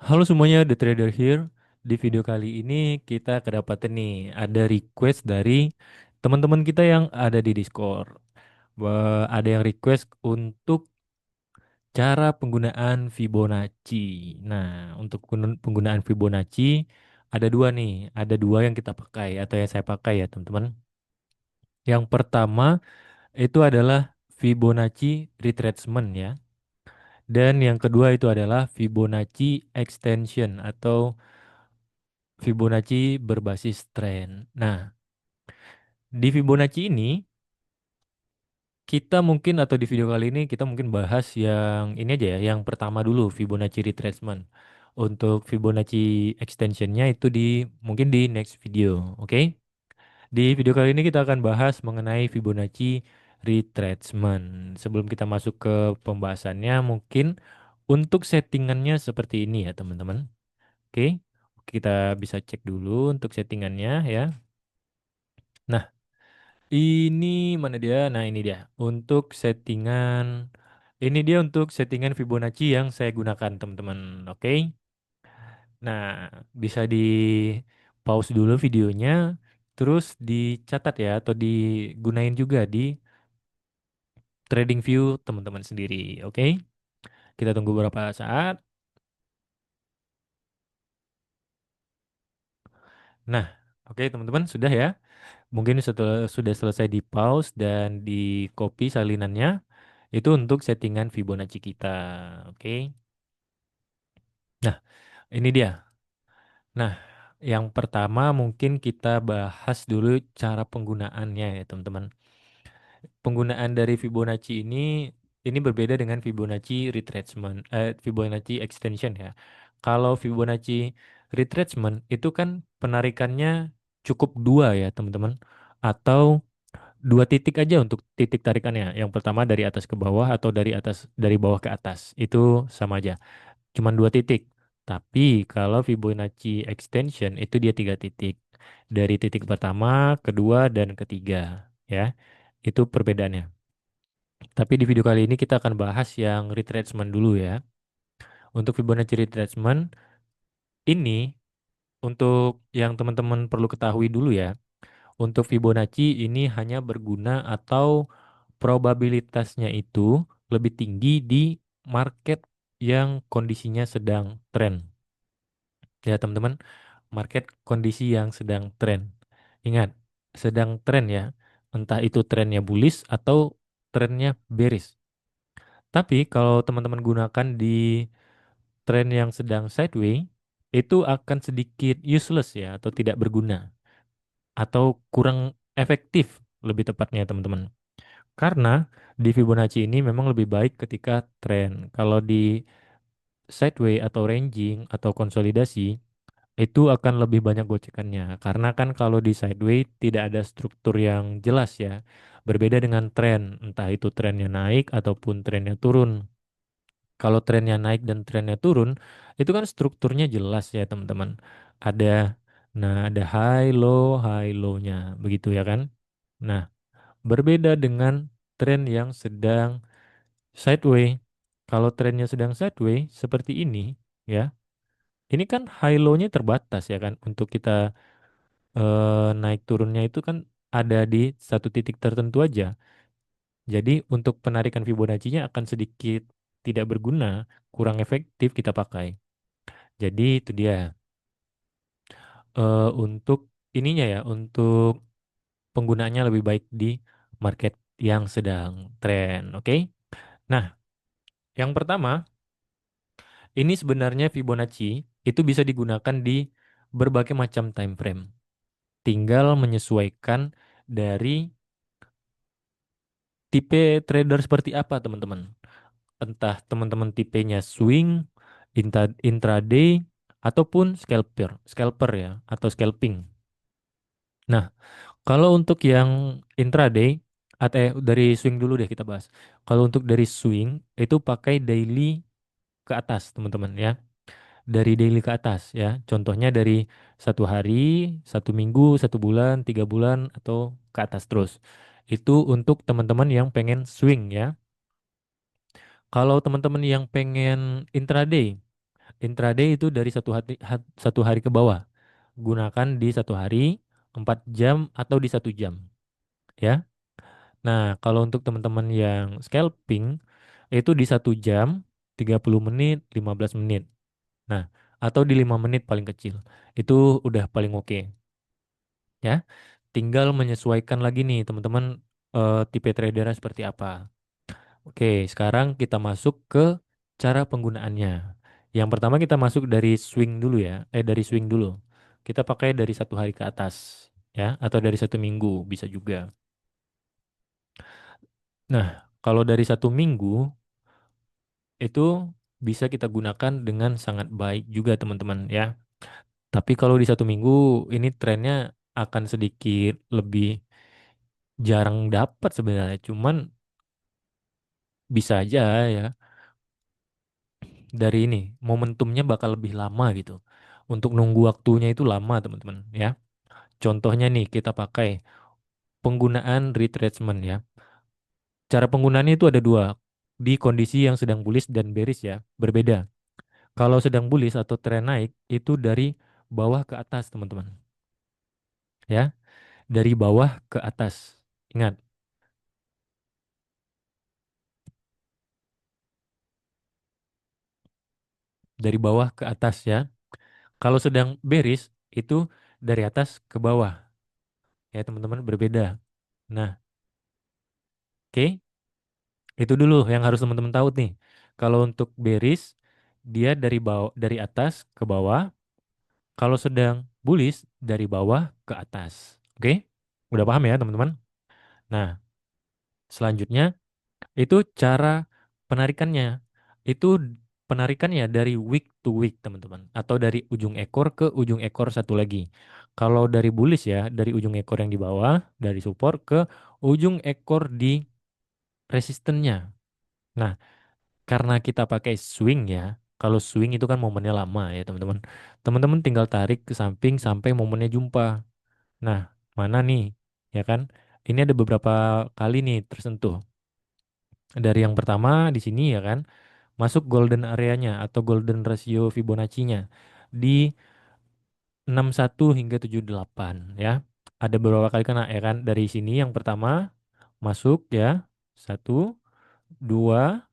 Halo semuanya, The Trader here. Di video kali ini kita kedapatan nih ada request dari teman-teman kita yang ada di Discord. Ada yang request untuk cara penggunaan Fibonacci. Nah, untuk penggunaan Fibonacci ada dua nih, ada dua yang kita pakai atau yang saya pakai ya teman-teman. Yang pertama itu adalah Fibonacci retracement ya. Dan yang kedua itu adalah Fibonacci extension atau Fibonacci berbasis tren. Nah, di Fibonacci ini kita mungkin atau di video kali ini kita mungkin bahas yang ini aja ya, yang pertama dulu Fibonacci retracement. Untuk Fibonacci extensionnya itu mungkin di next video, oke? Di video kali ini kita akan bahas mengenai Fibonacci retracement. Sebelum kita masuk ke pembahasannya, mungkin untuk settingannya seperti ini ya teman-teman. Oke, kita bisa cek dulu untuk settingannya ya. Nah, ini mana dia? Nah, ini dia. Ini dia untuk settingan Fibonacci yang saya gunakan, teman-teman. Oke. Nah, bisa di pause dulu videonya, terus dicatat ya, atau digunain juga di TradingView teman-teman sendiri. Oke. Kita tunggu beberapa saat. Nah, oke teman-teman, sudah ya. Mungkin setelah sudah selesai di pause dan di copy salinannya, itu untuk settingan Fibonacci kita. Oke. Nah, ini dia. Nah, yang pertama mungkin kita bahas dulu cara penggunaannya ya, teman-teman. Penggunaan dari Fibonacci ini berbeda dengan Fibonacci extension ya. Kalau Fibonacci retracement itu kan penarikannya cukup dua ya, teman-teman. Atau dua titik aja untuk titik tarikannya. Yang pertama dari atas ke bawah atau dari bawah ke atas. Itu sama aja. Cuman dua titik. Tapi kalau Fibonacci extension itu dia tiga titik. Dari titik pertama, kedua, dan ketiga. Ya, itu perbedaannya. Tapi di video kali ini kita akan bahas yang retracement dulu ya. Untuk Fibonacci retracement ini, untuk yang teman-teman perlu ketahui dulu ya. Untuk Fibonacci ini hanya berguna atau probabilitasnya itu lebih tinggi di market yang kondisinya sedang trend. Ya, teman-teman, market kondisi yang sedang tren. Ingat, sedang tren ya. Entah itu trennya bullish atau trennya bearish. Tapi kalau teman-teman gunakan di tren yang sedang sideways, itu akan sedikit useless ya atau tidak berguna atau kurang efektif lebih tepatnya teman-teman. Karena di Fibonacci ini memang lebih baik ketika tren. Kalau di sideways atau ranging atau konsolidasi, itu akan lebih banyak gocekannya. Karena kan kalau di sideways tidak ada struktur yang jelas ya. Berbeda dengan tren, entah itu trennya naik ataupun trennya turun. Kalau trennya naik dan trennya turun, itu kan strukturnya jelas ya teman-teman. Ada, ada high low-nya, begitu ya kan? Nah, berbeda dengan tren yang sedang sideways. Kalau trennya sedang sideways seperti ini, ya, ini kan high low-nya terbatas ya kan untuk kita naik turunnya itu kan ada di satu titik tertentu aja. Jadi untuk penarikan Fibonacci-nya akan sedikit tidak berguna, kurang efektif kita pakai. Jadi itu dia untuk ininya ya, untuk penggunaannya lebih baik di market yang sedang tren, oke? Nah, yang pertama, ini sebenarnya Fibonacci itu bisa digunakan di berbagai macam time frame. Tinggal menyesuaikan dari tipe trader seperti apa, teman-teman. Entah teman-teman tipenya swing, intraday, ataupun scalper ya, atau scalping. Nah, kalau untuk yang intraday, dari swing dulu deh kita bahas. Kalau untuk dari swing, itu pakai daily ke atas, teman-teman ya. Dari daily ke atas ya. Contohnya dari satu hari, satu minggu, satu bulan, 3 bulan, atau ke atas terus. Itu untuk teman-teman yang pengen swing ya. Kalau teman-teman yang pengen intraday, Intraday itu dari satu hari ke bawah. Gunakan di satu hari, 4 jam atau di 1 jam. Ya. Nah, kalau untuk teman-teman yang scalping, itu di 1 jam, 30 menit, 15 menit. Nah, atau di 5 menit paling kecil. Itu udah paling oke. Ya. Tinggal menyesuaikan lagi nih teman-teman tipe tradernya seperti apa. Oke, sekarang kita masuk ke cara penggunaannya. Yang pertama kita masuk dari swing dulu ya. Dari swing dulu. Kita pakai dari 1 hari ke atas ya, atau dari 1 minggu bisa juga. Nah, kalau dari 1 minggu itu bisa kita gunakan dengan sangat baik juga teman-teman ya. Tapi kalau di 1 minggu ini trennya akan sedikit lebih jarang dapat sebenarnya. Cuman bisa aja ya dari ini momentumnya bakal lebih lama gitu. Untuk nunggu waktunya itu lama teman-teman ya. Contohnya nih kita pakai penggunaan retracement ya. Cara penggunaannya itu ada dua. Di kondisi yang sedang bullish dan bearish ya, berbeda. Kalau sedang bullish atau tren naik itu dari bawah ke atas teman-teman. Ya, dari bawah ke atas. Ingat, dari bawah ke atas ya. Kalau sedang bearish itu dari atas ke bawah. Ya teman-teman berbeda. Nah, oke. Itu dulu yang harus teman-teman tahu nih. Kalau untuk bearish, dia dari bawah, dari atas ke bawah. Kalau sedang bullish, dari bawah ke atas. Oke? Udah paham ya teman-teman? Nah, selanjutnya itu cara penarikannya. Itu penarikannya dari week to week teman-teman. Atau dari ujung ekor ke ujung ekor satu lagi. Kalau dari bullish ya, dari ujung ekor yang di bawah, dari support ke ujung ekor di resistennya. Nah, karena kita pakai swing ya, kalau swing itu kan momennya lama ya teman-teman. Teman-teman tinggal tarik ke samping sampai momennya jumpa. Nah, mana nih? Ya kan? Ini ada beberapa kali nih tersentuh. Dari yang pertama di sini ya kan, masuk golden areanya atau golden ratio Fibonacci-nya di 61 hingga 78 ya. Ada beberapa kali kena ya kan. Dari sini yang pertama masuk ya. 1, 2,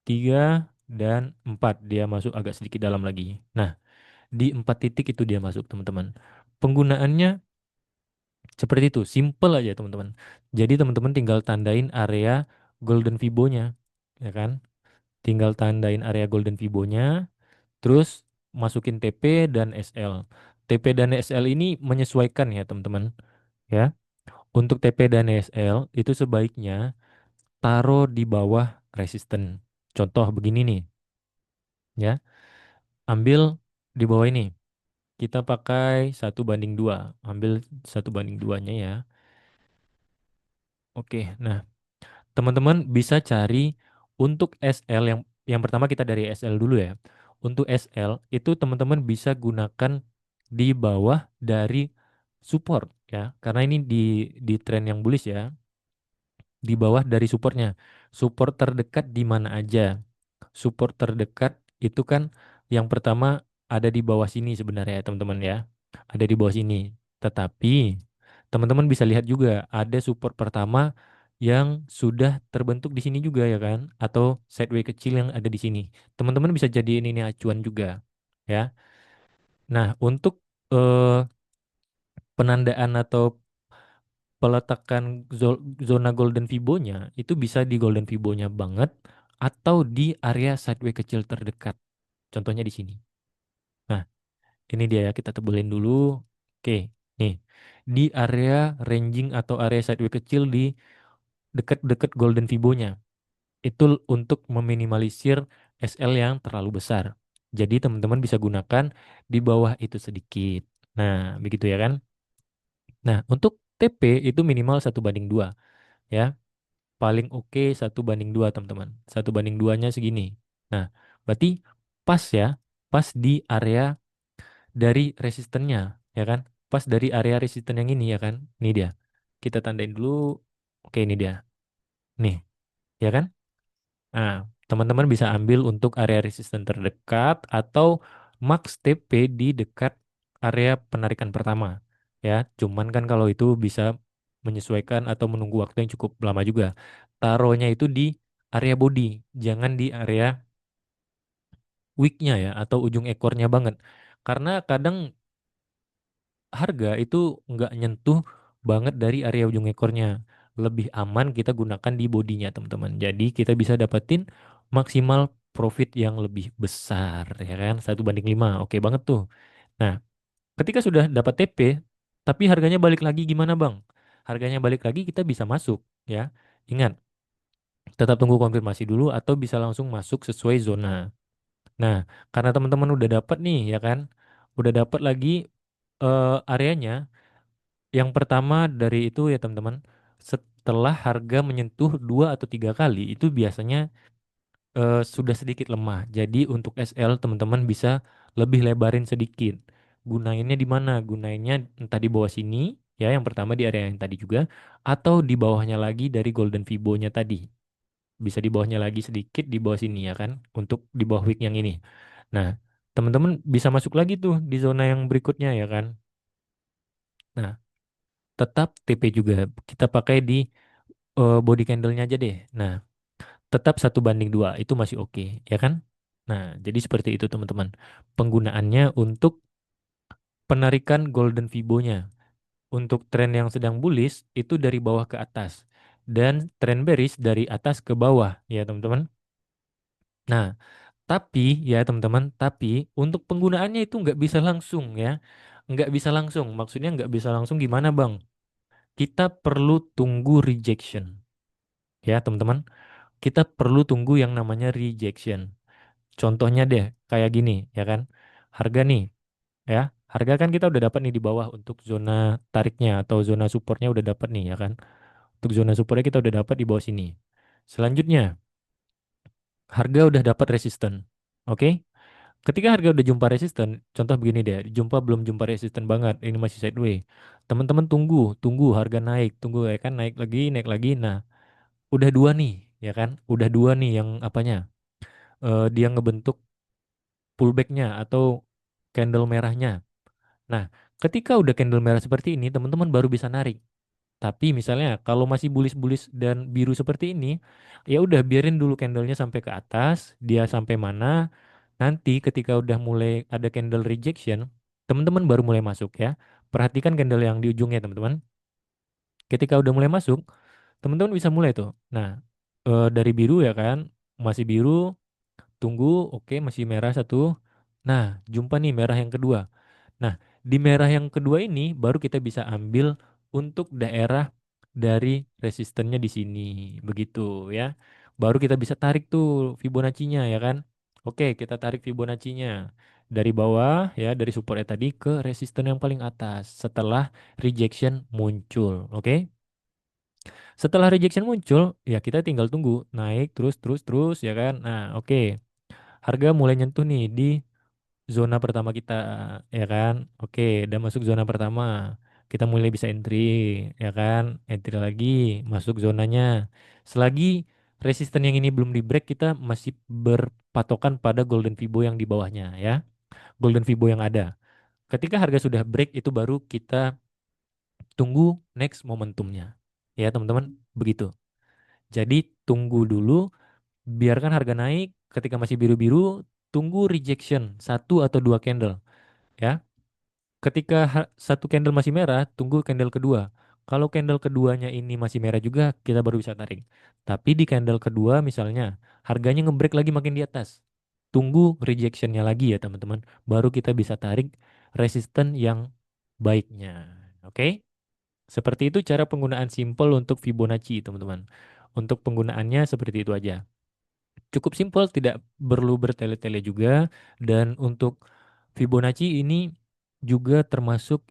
3, dan 4 dia masuk agak sedikit dalam lagi. Nah, di 4 titik itu dia masuk teman-teman. Penggunaannya seperti itu, simple aja teman-teman. Jadi teman-teman tinggal tandain area golden fibonya, ya kan? Tinggal tandain area golden fibonya, terus masukin TP dan SL. TP dan SL ini menyesuaikan ya teman-teman, ya. Untuk TP dan SL itu sebaiknya taruh di bawah resisten. Contoh begini nih, ya. Ambil di bawah ini. Kita pakai 1:2. Ambil 1:2-nya ya. Oke, nah teman-teman bisa cari untuk SL yang pertama kita dari SL dulu ya. Untuk SL itu teman-teman bisa gunakan di bawah dari support ya. Karena ini di tren yang bullish ya. Di bawah dari supportnya. Support terdekat di mana aja. Support terdekat itu kan yang pertama ada di bawah sini sebenarnya ya teman-teman ya. Ada di bawah sini. Tetapi teman-teman bisa lihat juga ada support pertama yang sudah terbentuk di sini juga ya kan, atau sideway kecil yang ada di sini. Teman-teman bisa jadiin ini acuan juga ya. Nah, untuk eh, penandaan atau peletakan zona golden fibonya itu bisa di golden fibonya banget atau di area sideway kecil terdekat. Contohnya di sini. Nah, ini dia ya kita tebelin dulu. Oke, nih. Di area ranging atau area sideway kecil di dekat-dekat golden fibonya. Itu untuk meminimalisir SL yang terlalu besar. Jadi teman-teman bisa gunakan di bawah itu sedikit. Nah, begitu ya kan? Nah, untuk TP itu minimal 1:2 ya. Paling oke 1:2 teman-teman. 1:2-nya segini. Nah, berarti pas ya, pas di area dari resistennya ya kan? Pas dari area resisten yang ini ya kan? Ini dia. Kita tandain dulu. Oke, ini dia. Nih, ya kan? Nah, Teman-teman bisa ambil untuk area resisten terdekat atau max TP di dekat area penarikan pertama. Ya, cuman kan kalau itu bisa menyesuaikan atau menunggu waktu yang cukup lama juga. Taruhnya itu di area body, jangan di area wicknya ya atau ujung ekornya banget. Karena kadang harga itu nggak nyentuh banget dari area ujung ekornya. Lebih aman kita gunakan di bodinya, teman-teman. Jadi kita bisa dapetin maksimal profit yang lebih besar, ya kan? 1:5. Oke banget tuh. Nah, ketika sudah dapat TP, tapi harganya balik lagi gimana, Bang? Harganya balik lagi kita bisa masuk, ya. Ingat, tetap tunggu konfirmasi dulu atau bisa langsung masuk sesuai zona. Nah, karena teman-teman udah dapat nih, ya kan? Udah dapat lagi areanya. Yang pertama dari itu ya teman-teman, setelah harga menyentuh 2 atau 3 kali, itu biasanya sudah sedikit lemah. Jadi untuk SL teman-teman bisa lebih lebarin sedikit. Gunainnya di mana? Gunainnya entah di bawah sini, ya yang pertama di area yang tadi juga, atau di bawahnya lagi dari Golden Fibo-nya tadi. Bisa di bawahnya lagi sedikit di bawah sini ya kan, untuk di bawah wick yang ini. Nah, teman-teman bisa masuk lagi tuh di zona yang berikutnya ya kan. Nah, tetap TP juga kita pakai di body candle-nya aja deh. Nah, tetap 1:2 itu masih oke, ya kan? Nah, jadi seperti itu teman-teman. Penggunaannya untuk penarikan golden Fibo-nya. Untuk tren yang sedang bullish itu dari bawah ke atas dan tren bearish dari atas ke bawah, ya teman-teman. Nah, tapi ya teman-teman, tapi untuk penggunaannya itu nggak bisa langsung ya. Nggak bisa langsung. Maksudnya nggak bisa langsung gimana, Bang? Kita perlu tunggu rejection. Ya, teman-teman. Kita perlu tunggu yang namanya rejection. Contohnya deh, kayak gini, ya kan? Harga nih, ya. Harga kan kita udah dapat nih di bawah untuk zona tariknya atau zona supportnya udah dapat nih, ya kan? Untuk zona supportnya kita udah dapat di bawah sini. Selanjutnya, harga udah dapat resisten. Oke? Ketika harga udah jumpa resisten, contoh begini deh, belum jumpa resisten banget, ini masih sideways. Teman-teman tunggu, tunggu harga naik, tunggu ya kan naik lagi, naik lagi. Nah, udah dua nih, ya kan? Udah dua nih yang apanya? Dia ngebentuk pullbacknya atau candle merahnya. Nah, ketika udah candle merah seperti ini, teman-teman baru bisa narik. Tapi misalnya kalau masih bullish-bullish dan biru seperti ini, ya udah biarin dulu candlenya sampai ke atas, dia sampai mana, nanti ketika udah mulai ada candle rejection, teman-teman baru mulai masuk ya. Perhatikan candle yang di ujungnya, teman-teman. Ketika udah mulai masuk, teman-teman bisa mulai tuh. Nah, dari biru ya kan, masih biru, tunggu, oke masih merah satu. Nah, jumpa nih merah yang kedua. Nah, di merah yang kedua ini baru kita bisa ambil untuk daerah dari resistennya di sini. Begitu ya. Baru kita bisa tarik tuh Fibonacci-nya ya kan. Oke, kita tarik Fibonacci-nya dari bawah ya, dari supportnya tadi ke resisten yang paling atas setelah rejection muncul. Oke. Setelah rejection muncul, ya kita tinggal tunggu naik terus terus terus ya kan. Nah, oke. Harga mulai nyentuh nih di zona pertama kita ya kan. Oke, udah masuk zona pertama. Kita mulai bisa entry ya kan. Entry lagi masuk zonanya. Selagi resisten yang ini belum di break kita masih berpatokan pada golden Fibo yang di bawahnya ya. Golden Fibo yang ada. Ketika harga sudah break itu baru kita tunggu next momentumnya. Ya, teman-teman, begitu. Jadi tunggu dulu biarkan harga naik ketika masih biru-biru, tunggu rejection 1 atau 2 candle ya. Ketika satu candle masih merah, tunggu candle kedua. Kalau candle keduanya ini masih merah juga, kita baru bisa tarik. Tapi di candle kedua misalnya, harganya ngebreak lagi makin di atas. Tunggu rejectionnya lagi ya teman-teman. Baru kita bisa tarik resisten yang baiknya. Oke? Seperti itu cara penggunaan simple untuk Fibonacci teman-teman. Untuk penggunaannya seperti itu aja. Cukup simpel, tidak perlu bertele-tele juga. Dan untuk Fibonacci ini juga termasuk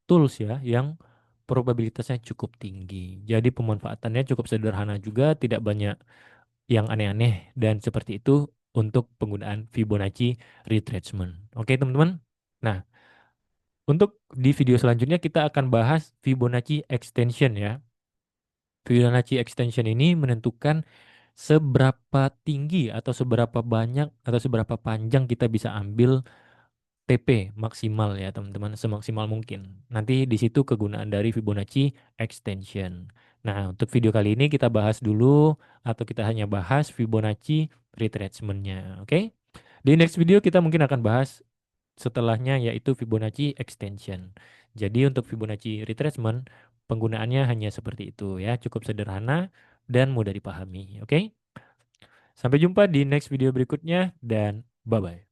tools ya yang probabilitasnya cukup tinggi. Jadi pemanfaatannya cukup sederhana juga, tidak banyak yang aneh-aneh dan seperti itu untuk penggunaan Fibonacci retracement. Oke, teman-teman. Nah, untuk di video selanjutnya kita akan bahas Fibonacci extension ya. Fibonacci extension ini menentukan seberapa tinggi atau seberapa banyak atau seberapa panjang kita bisa ambil TP maksimal ya teman-teman, semaksimal mungkin. Nanti di situ kegunaan dari Fibonacci extension. Nah, untuk video kali ini kita bahas dulu atau kita hanya bahas Fibonacci retracement-nya, oke? Di next video kita mungkin akan bahas setelahnya yaitu Fibonacci extension. Jadi untuk Fibonacci retracement penggunaannya hanya seperti itu ya, cukup sederhana dan mudah dipahami, oke? Sampai jumpa di next video berikutnya dan bye-bye.